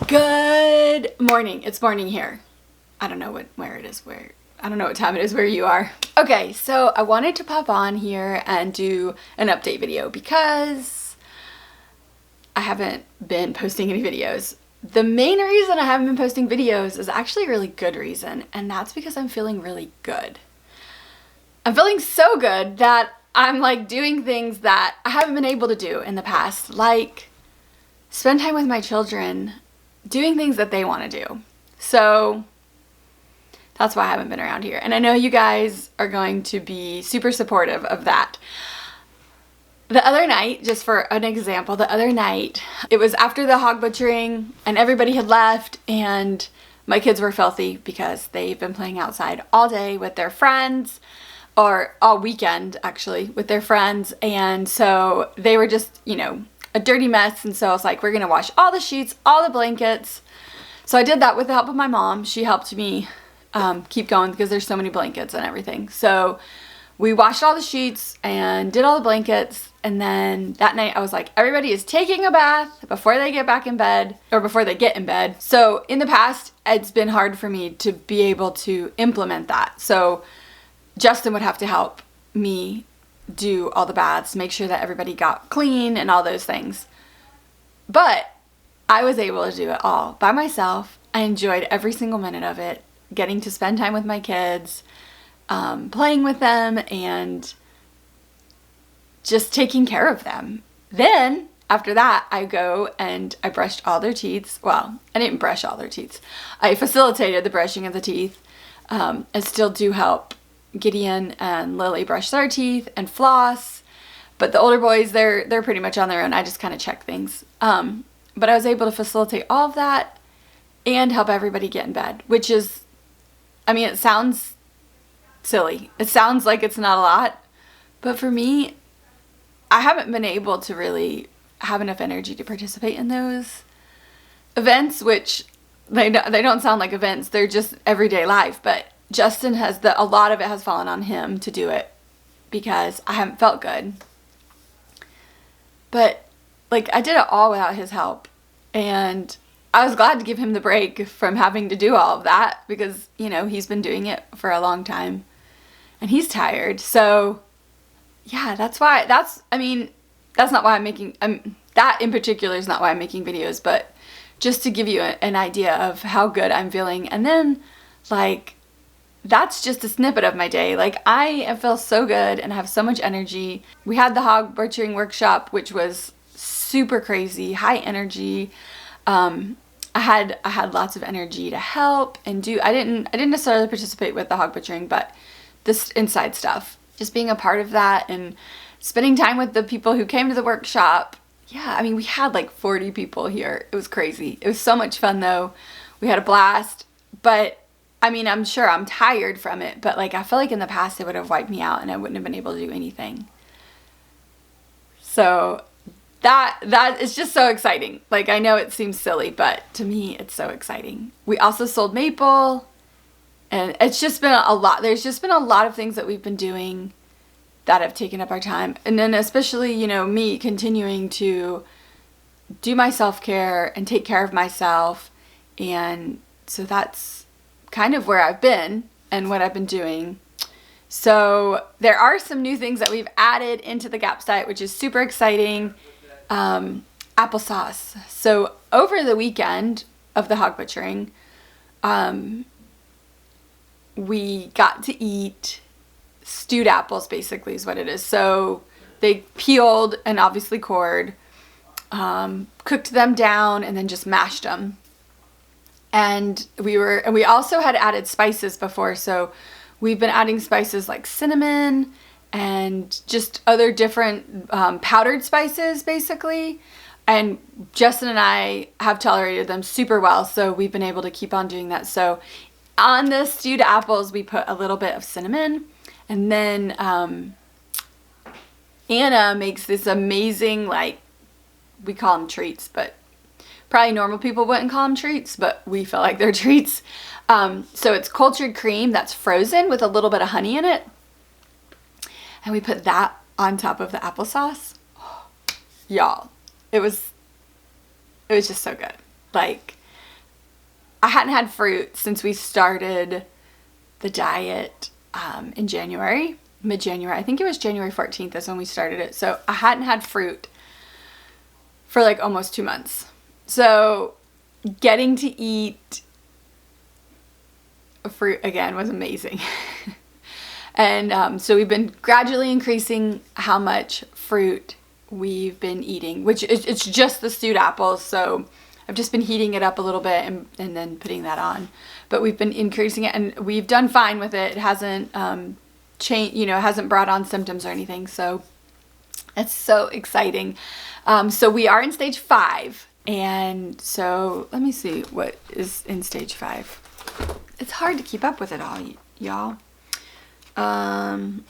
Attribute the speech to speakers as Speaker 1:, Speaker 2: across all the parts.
Speaker 1: Good morning. It's morning here. I don't know I don't know what time it is where you are. Okay, so I wanted to pop on here and do an update video because I haven't been posting any videos. The main reason I haven't been posting videos is actually a really good reason, and that's because I'm feeling really good. I'm feeling so good that I'm like doing things that I haven't been able to do in the past, like spend time with my children, doing things that they want to do. So that's why I haven't been around here. And I know you guys are going to be super supportive of that. The other night, just for an example, it was after the hog butchering and everybody had left and my kids were filthy because they've been playing outside all day with their friends, or all weekend actually with their friends. And so they were just, a dirty mess. And so I was like, we're gonna wash all the sheets, all the blankets. So I did that with the help of my mom. She helped me keep going because there's so many blankets and everything. So we washed all the sheets and did all the blankets. And then that night I was like, everybody is taking a bath before they get back in bed, or before they get in bed. So in the past, it's been hard for me to be able to implement that. So Justin would have to help me do all the baths, make sure that everybody got clean and all those things. But I was able to do it all by myself. I enjoyed every single minute of it, getting to spend time with my kids, playing with them, and just taking care of them. Then after that, I go and I brushed all their teeth. Well, I didn't brush all their teeth. I facilitated the brushing of the teeth. I still do help Gideon and Lily brush their teeth and floss, but the older boys, they're pretty much on their own. I just kind of check things. But I was able to facilitate all of that and help everybody get in bed, which is, it sounds silly. It sounds like it's not a lot, but for me, I haven't been able to really have enough energy to participate in those events, which they don't sound like events. They're just everyday life, but Justin a lot of it has fallen on him to do it because I haven't felt good. But I did it all without his help, and I was glad to give him the break from having to do all of that because, he's been doing it for a long time and he's tired. So yeah, that's not why I'm making, that in particular is not why I'm making videos, but just to give you an idea of how good I'm feeling. And then that's just a snippet of my day. I feel so good and have so much energy. We had the hog butchering workshop, which was super crazy, high energy. I had lots of energy to help and do. I didn't necessarily participate with the hog butchering, but this inside stuff, just being a part of that and spending time with the people who came to the workshop. Yeah, we had 40 people here. It was crazy. It was so much fun though. We had a blast, but I'm sure I'm tired from it, but I feel like in the past it would have wiped me out and I wouldn't have been able to do anything. So that is just so exciting. I know it seems silly, but to me it's so exciting. We also sold maple, and it's just been a lot. There's just been a lot of things that we've been doing that have taken up our time. And then especially, me continuing to do my self-care and take care of myself. And so that's kind of where I've been and what I've been doing. So there are some new things that we've added into the GAPS diet, which is super exciting. Applesauce. So over the weekend of the hog butchering, we got to eat stewed apples, basically is what it is. So they peeled and obviously cored, cooked them down, and then just mashed them. And we also had added spices before, so we've been adding spices like cinnamon and just other different powdered spices, basically. And Justin and I have tolerated them super well, so we've been able to keep on doing that. So on the stewed apples, we put a little bit of cinnamon, and then Anna makes this amazing, we call them treats, but probably normal people wouldn't call them treats, but we feel like they're treats. So it's cultured cream that's frozen with a little bit of honey in it. And we put that on top of the applesauce. Oh, y'all, it was just so good. I hadn't had fruit since we started the diet in January, mid-January. I think it was January 14th is when we started it. So I hadn't had fruit for like almost 2 months. So getting to eat fruit again was amazing. And so we've been gradually increasing how much fruit we've been eating, which it's just the stewed apples. So I've just been heating it up a little bit and then putting that on. But we've been increasing it, and we've done fine with it. It hasn't changed, it hasn't brought on symptoms or anything. So it's so exciting. So we are in stage 5. And so let me see what is in stage 5. It's hard to keep up with it all, y'all.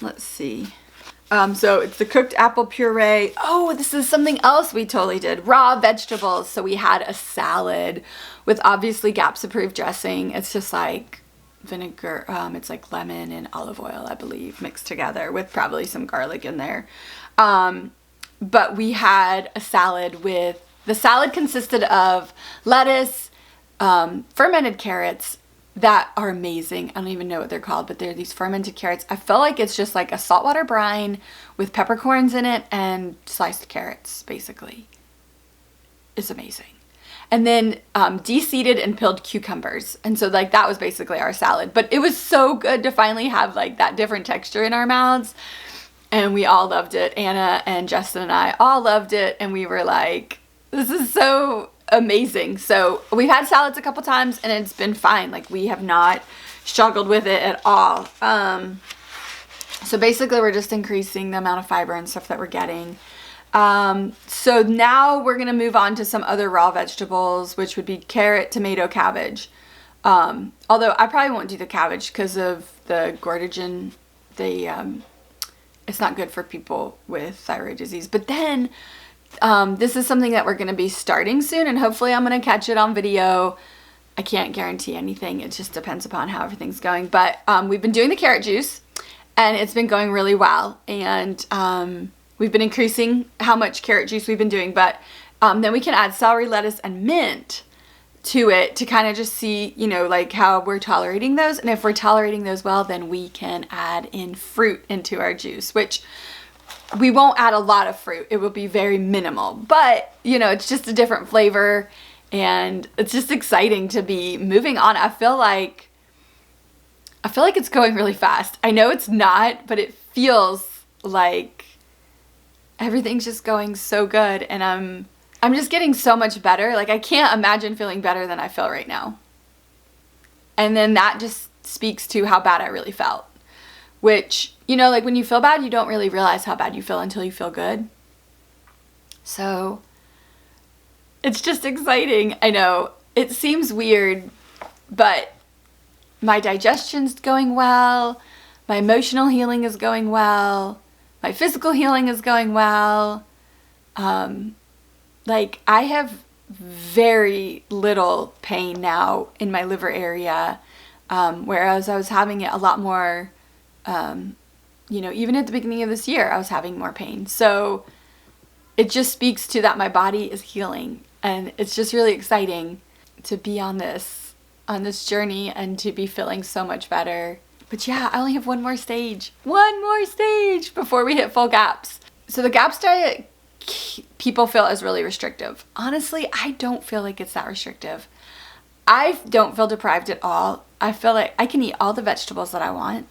Speaker 1: Let's see. So it's the cooked apple puree. Oh, this is something else we totally did. Raw vegetables. So we had a salad with obviously GAPS approved dressing. It's just like vinegar. It's like lemon and olive oil, I believe, mixed together with probably some garlic in there. But we had a salad the salad consisted of lettuce, fermented carrots, that are amazing. I don't even know what they're called, but they're these fermented carrots. I feel like it's just like a saltwater brine with peppercorns in it and sliced carrots, basically. It's amazing. And then de-seeded and peeled cucumbers. And so like that was basically our salad. But it was so good to finally have like that different texture in our mouths. And we all loved it. Anna and Justin and I all loved it. And we were like, this is so amazing. So we've had salads a couple times and it's been fine. Like we have not struggled with it at all. So basically we're just increasing the amount of fiber and stuff that we're getting. So now we're going to move on to some other raw vegetables, which would be carrot, tomato, cabbage. Although I probably won't do the cabbage because of the gordigen. It's not good for people with thyroid disease. But then this is something that we're going to be starting soon, and hopefully I'm going to catch it on video. I can't guarantee anything. It just depends upon how everything's going. But we've been doing the carrot juice, and it's been going really well. And we've been increasing how much carrot juice we've been doing. But then we can add celery, lettuce, and mint to it to kind of just see, like how we're tolerating those. And if we're tolerating those well, then we can add in fruit into our juice, which we won't add a lot of fruit. It will be very minimal, but it's just a different flavor and it's just exciting to be moving on. I feel like it's going really fast. I know it's not, but it feels like everything's just going so good and I'm just getting so much better. Like I can't imagine feeling better than I feel right now. And then that just speaks to how bad I really felt. Which, like when you feel bad, you don't really realize how bad you feel until you feel good. So it's just exciting. I know it seems weird, but my digestion's going well. My emotional healing is going well. My physical healing is going well. Like I have very little pain now in my liver area. Whereas I was having it a lot more. Even at the beginning of this year, I was having more pain. So it just speaks to that my body is healing. And it's just really exciting to be on this journey and to be feeling so much better. But yeah, I only have one more stage before we hit full GAPS. So the GAPS diet people feel is really restrictive. Honestly, I don't feel like it's that restrictive. I don't feel deprived at all. I feel like I can eat all the vegetables that I want.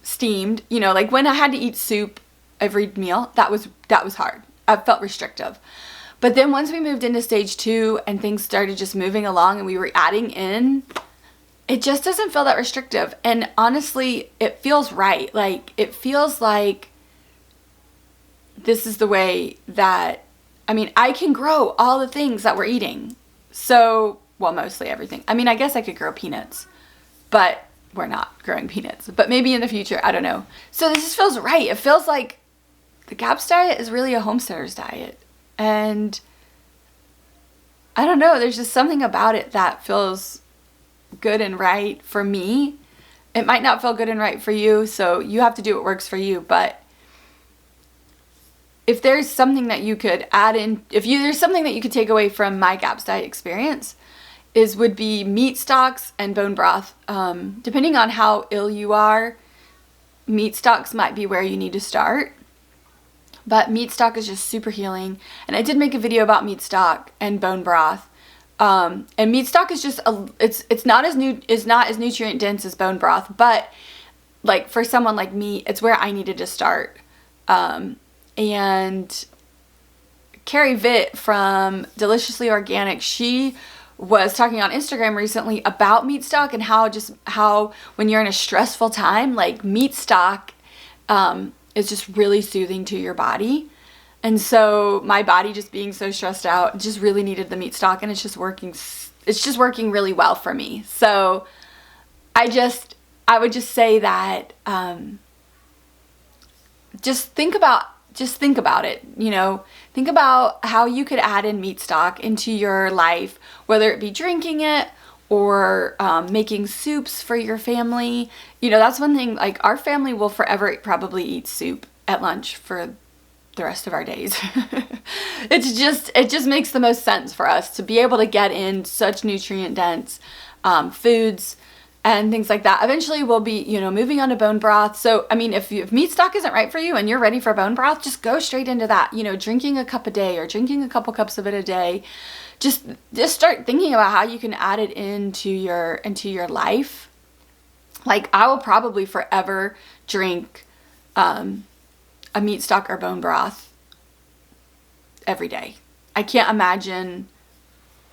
Speaker 1: Steamed, like when I had to eat soup every meal, that was hard. I felt restrictive. But then once we moved into stage 2 and things started just moving along and we were adding in, it just doesn't feel that restrictive. And honestly, it feels right. Like it feels like this is the way that, I can grow all the things that we're eating. So, well, mostly everything. I guess I could grow peanuts, but we're not growing peanuts, but maybe in the future, I don't know. So this just feels right. It feels like the GAPS diet is really a homesteader's diet. And I don't know, there's just something about it that feels good and right for me. It might not feel good and right for you, so you have to do what works for you, but if there's something that you could add in, there's something that you could take away from my GAPS diet experience, would be meat stocks and bone broth. Depending on how ill you are, meat stocks might be where you need to start. But meat stock is just super healing. And I did make a video about meat stock and bone broth. And meat stock is just it's not as nutrient dense as bone broth, but like for someone like me, it's where I needed to start. And Carrie Vitt from Deliciously Organic, she was talking on Instagram recently about meat stock and how when you're in a stressful time, like meat stock is just really soothing to your body. And so my body just being so stressed out just really needed the meat stock, and it's just working really well for me. So I would just say that just think about it, think about how you could add in meat stock into your life, whether it be drinking it or making soups for your family. That's one thing, like our family will forever probably eat soup at lunch for the rest of our days. It just makes the most sense for us to be able to get in such nutrient dense foods and things like that. Eventually we'll be, moving on to bone broth. So, I mean, if meat stock isn't right for you and you're ready for bone broth, just go straight into that. Drinking a cup a day or drinking a couple cups of it a day. Just start thinking about how you can add it into your life. Like I will probably forever drink a meat stock or bone broth every day. I can't imagine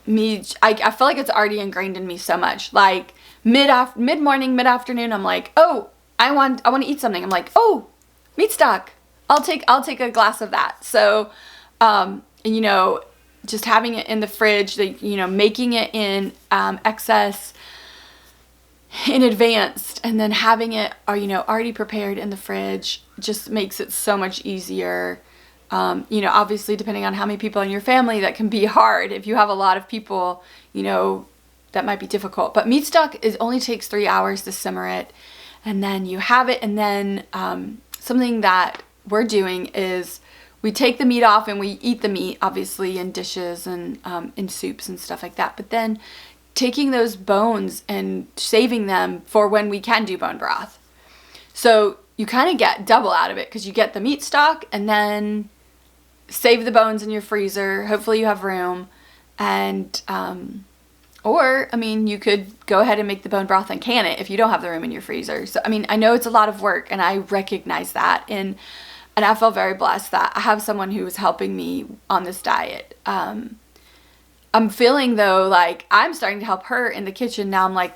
Speaker 1: I feel like it's already ingrained in me so much. Like mid-morning, mid-afternoon, I'm like, oh, I want to eat something. I'm like, oh, meat stock. I'll take a glass of that. So, just having it in the fridge, making it in excess in advance, and then having it, already prepared in the fridge just makes it so much easier. Obviously depending on how many people in your family, that can be hard. If you have a lot of people, that might be difficult. But meat stock only takes 3 hours to simmer it, and then you have it. And then something that we're doing is we take the meat off and we eat the meat, obviously, in dishes and in soups and stuff like that. But then taking those bones and saving them for when we can do bone broth. So you kind of get double out of it, because you get the meat stock and then save the bones in your freezer. Hopefully you have room. And or, you could go ahead and make the bone broth and can it if you don't have the room in your freezer. So, I know it's a lot of work, and I recognize that. And I feel very blessed that I have someone who is helping me on this diet. I'm feeling, though, like I'm starting to help her in the kitchen. Now I'm like,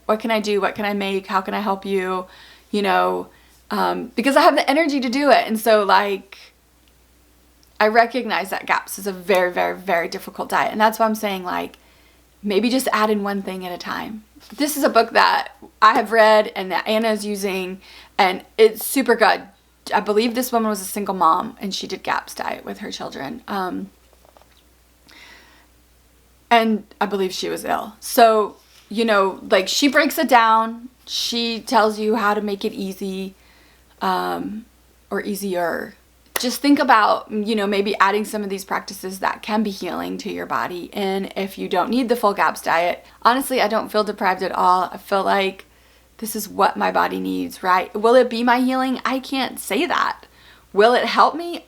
Speaker 1: what can I do? What can I make? How can I help you? Because I have the energy to do it. And so, like, I recognize that GAPS is a very, very, very difficult diet. And that's why I'm saying, like, maybe just add in one thing at a time. This is a book that I have read and that Anna's using, and it's super good. I believe this woman was a single mom, and she did GAPS diet with her children. And I believe she was ill. So, like, she breaks it down. She tells you how to make it easy, or easier. Just think about, maybe adding some of these practices that can be healing to your body. And if you don't need the full GAPS diet, honestly, I don't feel deprived at all. I feel like this is what my body needs, right? Will it be my healing? I can't say that. Will it help me?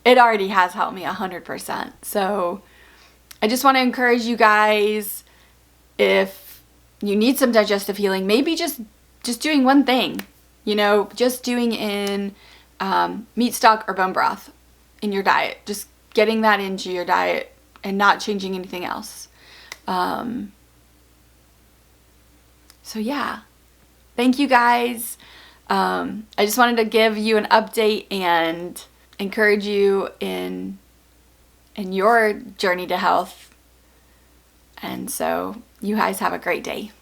Speaker 1: It already has helped me 100%. So I just want to encourage you guys, if you need some digestive healing, maybe just doing one thing, just doing in meat stock or bone broth in your diet, just getting that into your diet and not changing anything else. So yeah, thank you guys. I just wanted to give you an update and encourage you in your journey to health. And so you guys have a great day.